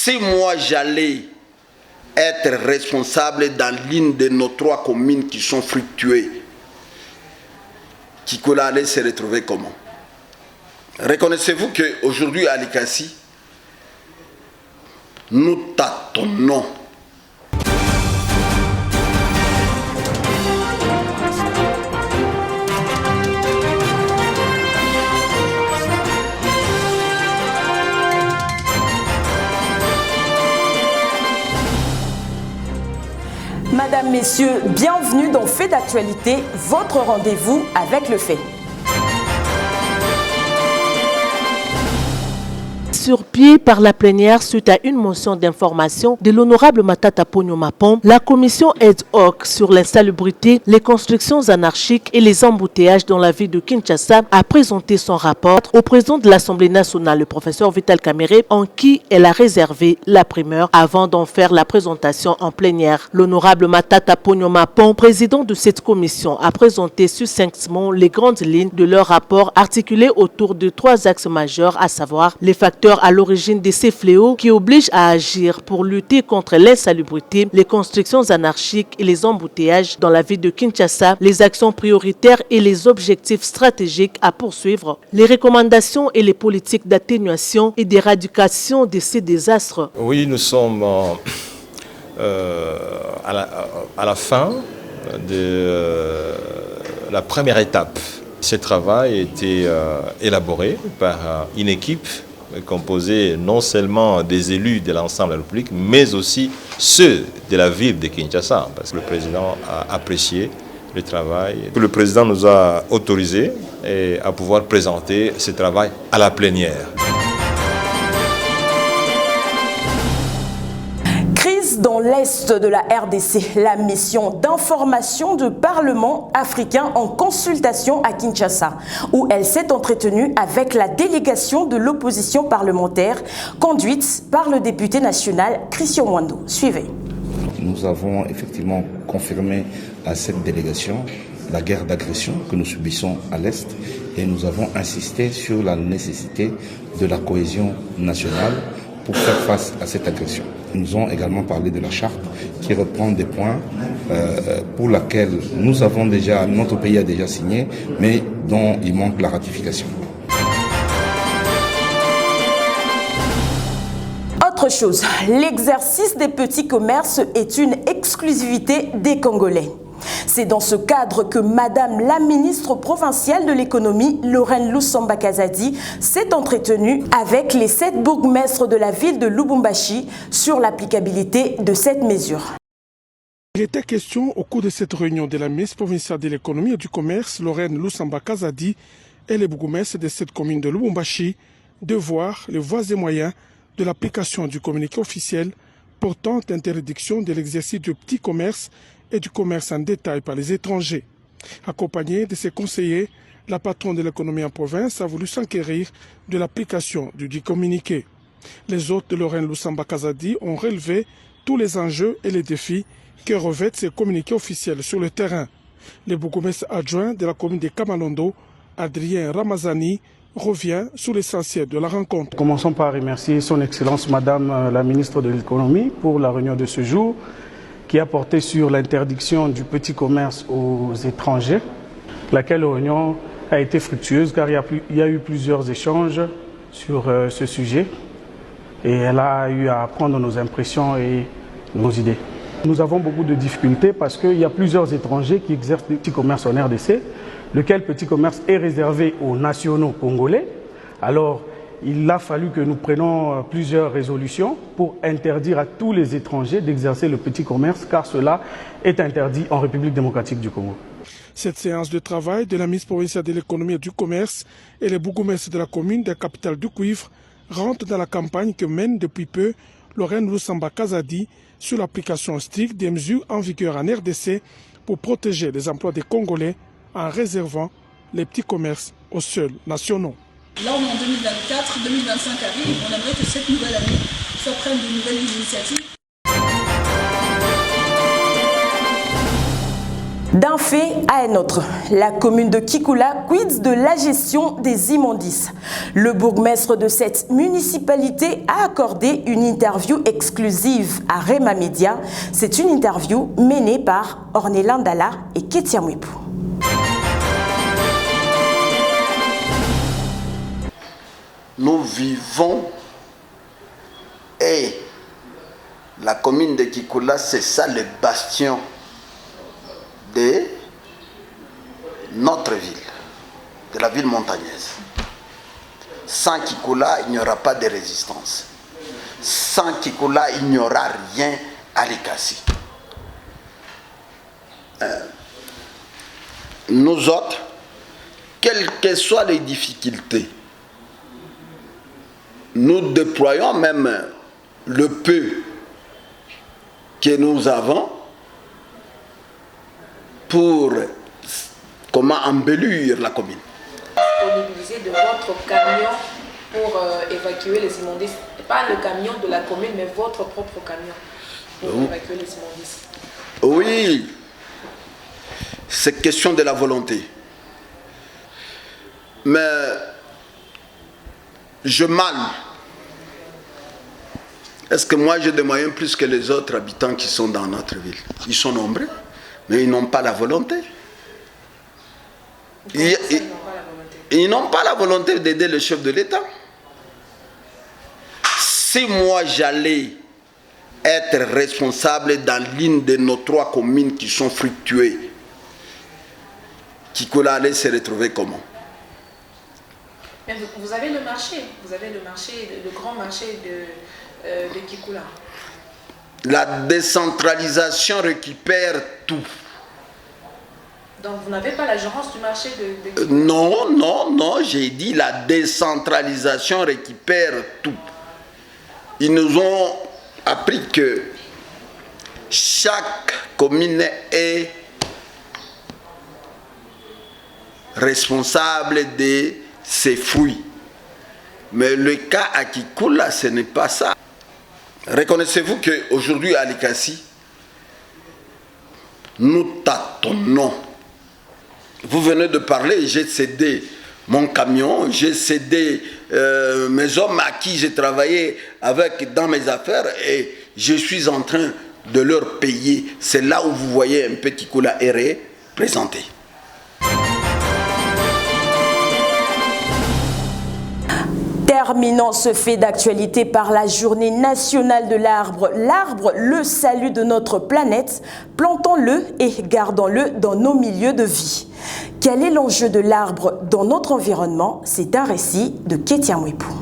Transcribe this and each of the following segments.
si moi j'allais être responsable dans l'une de nos 3 communes qui sont fructueuses, Kikola allait se retrouver comment? Reconnaissez-vous qu'aujourd'hui à Likasi, nous tâtonnons. Madame, Messieurs, bienvenue dans Fait d'actualité, votre rendez-vous avec le fait. Sur pied par la plénière suite à une motion d'information de l'honorable Matata Ponyo Mapom, la commission ad hoc sur l'insalubrité, les constructions anarchiques et les embouteillages dans la ville de Kinshasa a présenté son rapport au président de l'Assemblée nationale, le professeur Vital Kamerhe, en qui elle a réservé la primeur avant d'en faire la présentation en plénière. L'honorable Matata Ponyo Mapom, président de cette commission, a présenté succinctement les grandes lignes de leur rapport articulé autour de 3 axes majeurs, à savoir les facteurs à l'origine de ces fléaux qui obligent à agir pour lutter contre l'insalubrité, les constructions anarchiques et les embouteillages dans la ville de Kinshasa, les actions prioritaires et les objectifs stratégiques à poursuivre, les recommandations et les politiques d'atténuation et d'éradication de ces désastres. Oui, nous sommes à la fin de la première étape. Ce travail a été élaboré par une équipe composé non seulement des élus de l'ensemble de la République, mais aussi ceux de la ville de Kinshasa, parce que le président a apprécié le travail. Le président nous a autorisés à pouvoir présenter ce travail à la plénière. Dans l'Est de la RDC, la mission d'information du Parlement africain en consultation à Kinshasa, où elle s'est entretenue avec la délégation de l'opposition parlementaire conduite par le député national Christian Mwando. Suivez. Nous avons effectivement confirmé à cette délégation la guerre d'agression que nous subissons à l'Est et nous avons insisté sur la nécessité de la cohésion nationale pour faire face à cette agression. Nous avons également parlé de la charte qui reprend des points pour laquelle notre pays a déjà signé, mais dont il manque la ratification. Autre chose, l'exercice des petits commerces est une exclusivité des Congolais. C'est dans ce cadre que Madame la ministre provinciale de l'économie, Lorraine Lusamba Kazadi, s'est entretenue avec les 7 bourgmestres de la ville de Lubumbashi sur l'applicabilité de cette mesure. Il était question au cours de cette réunion de la ministre provinciale de l'économie et du commerce, Lorraine Lusamba Kazadi, et les bourgmestres de cette commune de Lubumbashi, de voir les voies et moyens de l'application du communiqué officiel portant interdiction de l'exercice du petit commerce et du commerce en détail par les étrangers. Accompagnée de ses conseillers, la patronne de l'économie en province a voulu s'enquérir de l'application du dit communiqué. Les hôtes de Lorraine Lusamba Kazadi ont relevé tous les enjeux et les défis que revêtent ces communiqués officiels sur le terrain. Le bourgmestre adjoint de la commune de Kamalondo, Adrien Ramazani, revient sur l'essentiel de la rencontre. Commençons par remercier son Excellence Madame la ministre de l'économie pour la réunion de ce jour, qui a porté sur l'interdiction du petit commerce aux étrangers, laquelle réunion a été fructueuse car il y a eu plusieurs échanges sur ce sujet et elle a eu à prendre nos impressions et nos idées. Nous avons beaucoup de difficultés parce qu'il y a plusieurs étrangers qui exercent le petit commerce en RDC, lequel petit commerce est réservé aux nationaux congolais. Alors, il a fallu que nous prenions plusieurs résolutions pour interdire à tous les étrangers d'exercer le petit commerce, car cela est interdit en République démocratique du Congo. Cette séance de travail de la ministre provinciale de l'économie et du commerce et les bourgmestres de la commune de la capitale du Cuivre rentre dans la campagne que mène depuis peu Lorraine Lusamba Kazadi sur l'application stricte des mesures en vigueur en RDC pour protéger les emplois des Congolais en réservant les petits commerces aux seuls nationaux. Là, on est en 2024, 2025 arrive, on aimerait que cette nouvelle année soit prenne de nouvelles initiatives. D'un fait à un autre, la commune de Kikula quid de la gestion des immondices. Le bourgmestre de cette municipalité a accordé une interview exclusive à Rema Media. C'est une interview menée par Ornella Ndala et Ketia Mwipou. Nous vivons et la commune de Kikula, c'est ça le bastion de notre ville, de la ville montagneuse. Sans Kikula, il n'y aura pas de résistance. Sans Kikula, il n'y aura rien à Likasi. Nous autres, quelles que soient les difficultés, nous déployons même le peu que nous avons pour comment embellir la commune. Disponibiliser de votre camion pour évacuer les immondices. Pas le camion de la commune, mais votre propre camion pour évacuer les immondices. Oui, c'est question de la volonté. Mais je mâle. Est-ce que moi j'ai des moyens plus que les autres habitants qui sont dans notre ville? Ils sont nombreux, mais ils n'ont pas la volonté. Ils n'ont pas la volonté d'aider le chef de l'État. Si moi j'allais être responsable dans l'une de nos 3 communes qui sont fructueuses, Kikula allait se retrouver comment? Mais vous avez le marché, le grand marché de Kikula. La décentralisation récupère tout. Donc vous n'avez pas la gérance du marché de Kikula? Non, j'ai dit la décentralisation récupère tout. Ils nous ont appris que chaque commune est responsable de ses fruits. Mais le cas à Kikula, ce n'est pas ça. Reconnaissez-vous qu'aujourd'hui à Likasi, nous tâtonnons. Vous venez de parler, j'ai cédé mon camion, j'ai cédé mes hommes à qui j'ai travaillé avec dans mes affaires et je suis en train de leur payer. C'est là où vous voyez un petit Kikula erré présenté. Terminons ce fait d'actualité par la journée nationale de l'arbre. L'arbre, le salut de notre planète. Plantons-le et gardons-le dans nos milieux de vie. Quel est l'enjeu de l'arbre dans notre environnement? C'est un récit de Ketia Mwipou.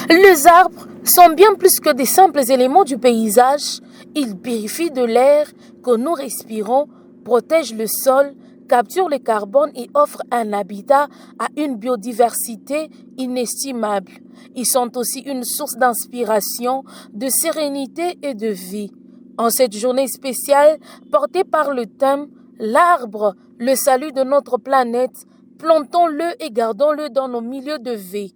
Les arbres sont bien plus que des simples éléments du paysage. Ils purifient de l'air que nous respirons, protègent le sol, capturent le carbone et offrent un habitat à une biodiversité inestimable. Ils sont aussi une source d'inspiration, de sérénité et de vie. En cette journée spéciale portée par le thème « L'arbre, le salut de notre planète », plantons-le et gardons-le dans nos milieux de vie.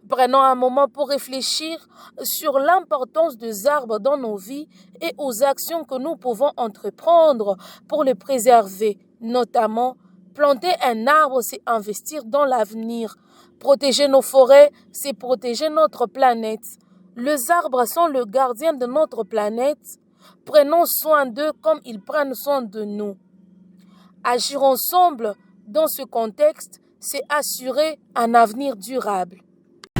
Prenons un moment pour réfléchir sur l'importance des arbres dans nos vies et aux actions que nous pouvons entreprendre pour les préserver. Notamment, planter un arbre, c'est investir dans l'avenir. Protéger nos forêts, c'est protéger notre planète. Les arbres sont le gardien de notre planète. Prenons soin d'eux comme ils prennent soin de nous. Agir ensemble dans ce contexte, c'est assurer un avenir durable.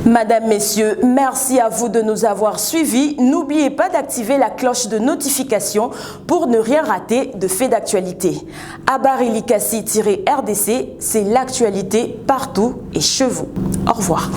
Madame, Messieurs, merci à vous de nous avoir suivis. N'oubliez pas d'activer la cloche de notification pour ne rien rater de faits d'actualité. Habari Likasi-RDC, c'est l'actualité partout et chez vous. Au revoir.